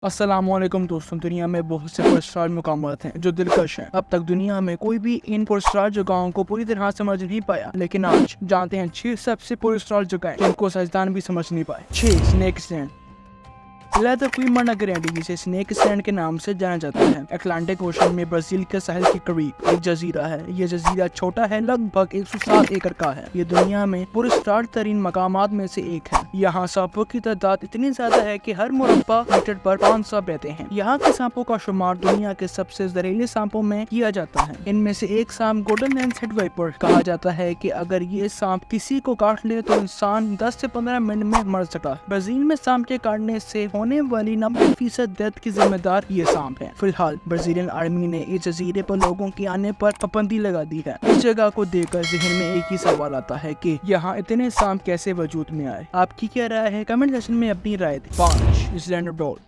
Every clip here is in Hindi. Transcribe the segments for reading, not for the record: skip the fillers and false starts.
अस्सलामुअलैकुम दोस्तों, दुनिया में बहुत से पुरस्कार मुकामात हैं जो दिलकश हैं। अब तक दुनिया में कोई भी इन पुरस्कार जगहों को पूरी तरह समझ नहीं पाया, लेकिन आज जानते हैं 6 सबसे पुरस्कार जगहें जिनको साइंसदान भी समझ नहीं पाए। 6 स्नेक स्टैंड। लेदर क्वीमर नगर है, जिसे स्नेक स्टैंड के नाम से जाना जाता है। अटलांटिक ओशन में ब्राजील के साहिल के करीब एक जजीरा है। ये जजीरा छोटा है, लगभग 107 एकड़ का है। ये दुनिया में पुरस्कार तरीन मकामात में से एक है। यहाँ सांपों की तादाद इतनी ज्यादा है कि हर मुरब्बा मीटर पर 5 सांप रहते हैं। यहाँ के सांपों का शुमार दुनिया के सबसे जहरीले सांपों में किया जाता है। इनमें से एक सांप गोल्डन लैंसेट वाइपर कहा जाता है कि अगर ये सांप किसी को काट ले तो इंसान 10 से 15 मिनट में मर सकता है। ब्राजील में सांप के काटने से होने वाली 90% डेथ की जिम्मेदार ये सांप है। फिलहाल ब्राजीलियन आर्मी ने इस जजीरे पर लोगों के आने पर पाबंदी लगा दी है। इस जगह को देखकर जहन में एक ही सवाल आता है कि यहाँ इतने सांप कैसे वजूद में आए। आपकी क्या राय है? कमेंट सेक्शन में अपनी राय दें। 5 island of doll.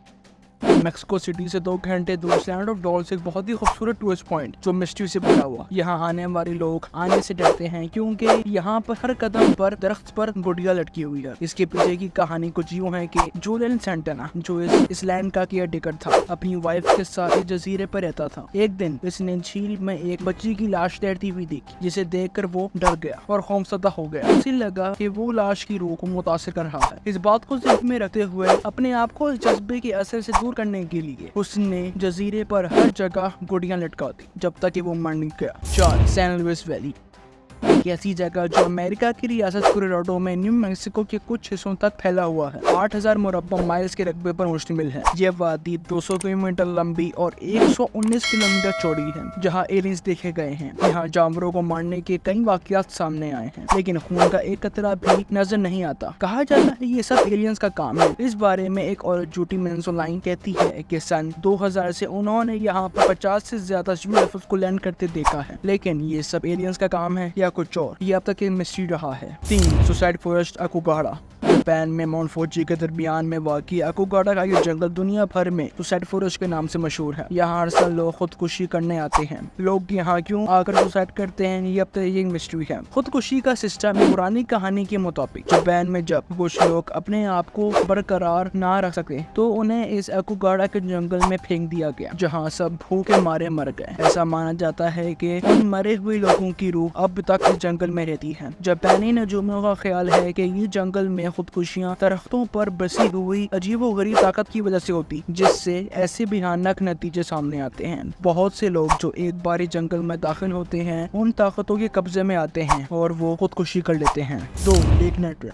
Mexico city से 2 घंटे दूर इसलैंड ऑफ डॉल्स एक बहुत ही खूबसूरत टूरिस्ट पॉइंट जो मिस्ट्री से भरा हुआ। यहाँ आने वाले लोग आने से डरते हैं क्योंकि यहाँ पर हर कदम पर दरख्त पर गुड़िया लटकी हुई है। इसके पीछे की कहानी कुछ यूँ है कि जूलियन सैंटाना, जो इस इसलैंड का केयर टेकर था, अपनी वाइफ के साथ इस जजीरे पर रहता था। एक दिन इसने झील में एक बच्ची की लाश तैरती हुई देखी, जिसे देखकर वो डर गया और खौफजदा हो गया। उसे लगा कि वो लाश की रूह को मुतासिर कर रहा है। इस बात को ज़हन में रखते हुए अपने आप को इस जज्बे के असर से दूर करने के लिए उसने जजीरे पर हर जगह गुड़ियां लटका दी जब तक कि वो मर नहीं गया। 4 सैन लुइस वैली। एक ऐसी जगह जो अमेरिका की रियासत कोलोराडो में न्यू मैक्सिको के कुछ हिस्सों तक फैला हुआ है। 8000 मुरब्बा माइल्स के रकबे पर मुश्तमिल है। ये वादी 200 किलोमीटर लंबी और 119 किलोमीटर चौड़ी है, जहाँ एलियंस देखे गए हैं। यहाँ जानवरों को मारने के कई वाकयात सामने आए हैं, लेकिन खून का एक कतरा भी नजर नहीं आता। कहा जाता है ये सब एलियंस का काम है। इस बारे में एक और झूठी मेंसोलाइन कहती है कि सन 2000 से उन्होंने यहाँ पर 50 से ज्यादा UFOs को लैंड करते देखा है, लेकिन ये सब एलियंस का काम है या कुछ और, ये अब तक एक मिस्ट्री रहा है। 3 सुसाइड फॉरेस्ट अकुगाड़ा। जापान में माउंट फूजी के दरमियान में वाक़ई अकुगाड़ा का ये जंगल दुनिया भर में सुसाइड फॉरेस्ट के नाम से मशहूर है। यहाँ हर साल लोग खुदकुशी करने आते हैं। लोग यहाँ क्यों आकर सुसाइड करते हैं, ये अब तक एक मिस्ट्री है। खुदकुशी का सिस्टम पुरानी कहानी के मुताबिक जापान में जब कुछ लोग अपने आप को बरकरार ना रख सके तो उन्हें इस अकुगाड़ा के जंगल में फेंक दिया गया, जहाँ सब भूखे मारे मर गए। ऐसा माना जाता है कि उन मरे हुए लोगों की रूह अब तक इस जंगल में रहती है। जापानी नजूमियों का ख्याल है कि ये जंगल में खुदकुशियां दरख्तों पर बसी हुई अजीबोगरीब ताकत की वजह से होती, जिससे ऐसे भयानक नतीजे सामने आते हैं। बहुत से लोग जो एक बार जंगल में दाखिल होते हैं उन ताकतों के कब्जे में आते हैं और वो खुदकुशी कर लेते हैं। 2 लेक नेट्रन।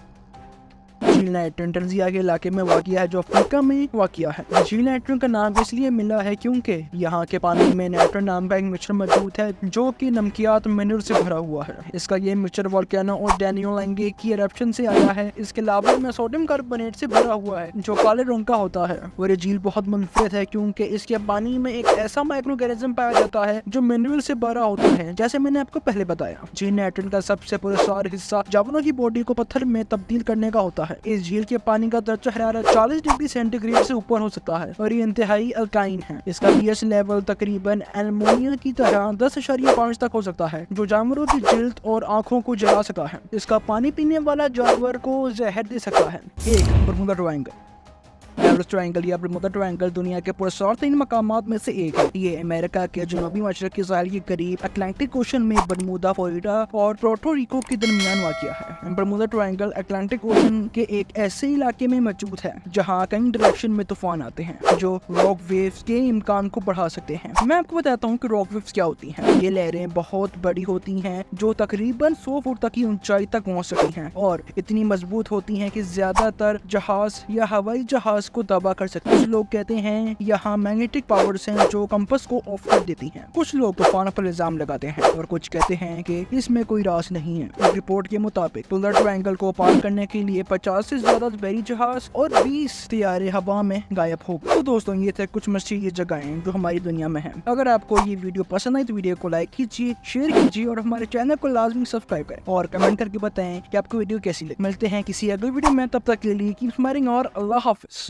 झील नेट्रन टंजानिया के इलाके में वाक़िया है, जो अफ्रीका में वाक़िया है। झील नेट्रन का नाम इसलिए मिला है क्योंकि यहाँ के पानी में नेट्रन नाम का एक मिक्सचर मौजूद है जो कि नमकियात मिनरल से भरा हुआ है। इसका ये मिक्सचर वोल्केनो और डैनियल लैंगे की इरप्शन से आया है। इसके लावा में सोडियम कार्बोनेट से भरा हुआ है जो काले रंग का होता है। और ये झील बहुत मुनफरिद है क्योंकि इसके पानी में एक ऐसा माइक्रोऑर्गेनिज्म पाया जाता है जो मिनरल से भरा होता है, जैसे मैंने आपको पहले बताया। झील नेट्रन का सबसे पुरस्कार हिस्सा जानवरों की बॉडी को पत्थर में तब्दील करने का होता है। इस झील के पानी का दर्जा हरारत 40 डिग्री सेंटीग्रेड से ऊपर हो सकता है और ये इंतहाई अल्काइन है। इसका pH लेवल तकरीबन एल्मोनिया की तरह 10.5 तक हो सकता है, जो जानवरों की जिल्द और आंखों को जला सकता है। इसका पानी पीने वाला जानवर को जहर दे सकता है। 1 बरमूडा ट्रायंगल। एवरेस्ट ट्रायंगल या बरमूडा ट्रायंगल दुनिया के पुरस्कार मकामात में से एक है। ये अमेरिका के जनूबी मशरक के साहिल के करीब अटलांटिक ओशन में बरमूडा, फ्लोरिडा और पोर्टो रिको के दरमियान वाक़िया है। बरमूडा ट्रायंगल अटलांटिक ओशन के एक ऐसे इलाके में मौजूद है जहाँ कई डायरेक्शन में तूफान आते हैं जो रॉक वेव्स के इम्कान को बढ़ा सकते हैं। मैं आपको बताता हूँ कि रॉक वेव्स क्या होती हैं। ये लहरें बहुत बड़ी होती हैं जो तकरीबन 100 फुट तक की ऊंचाई तक पहुँच सकती हैं और इतनी मजबूत होती हैं कि ज्यादातर जहाज या हवाई जहाज को तबाह कर सकते हैं। कुछ लोग कहते हैं यहाँ मैग्नेटिक पावर्स हैं जो कंपास को ऑफ कर देती हैं। कुछ लोग तूफान पर इल्जाम लगाते हैं और कुछ कहते हैं कि इसमें कोई राज नहीं है। एक रिपोर्ट के मुताबिक पोलर ट्रायंगल को पार करने के लिए 50 से ज्यादा बहरी जहाज और 20 तैयारे हवा में गायब हो गए। तो दोस्तों, ये थे कुछ मशहूर जगहें जो हमारी दुनिया में है। अगर आपको ये वीडियो पसंद आई तो वीडियो को लाइक कीजिए, शेयर कीजिए और हमारे चैनल को लाजमी सब्सक्राइब करें और कमेंट करके बताएं कि आपको वीडियो कैसी लगी। मिलते हैं किसी अगले वीडियो में, तब तक के लिए कीप स्माइलिंग और अल्लाह हाफिज।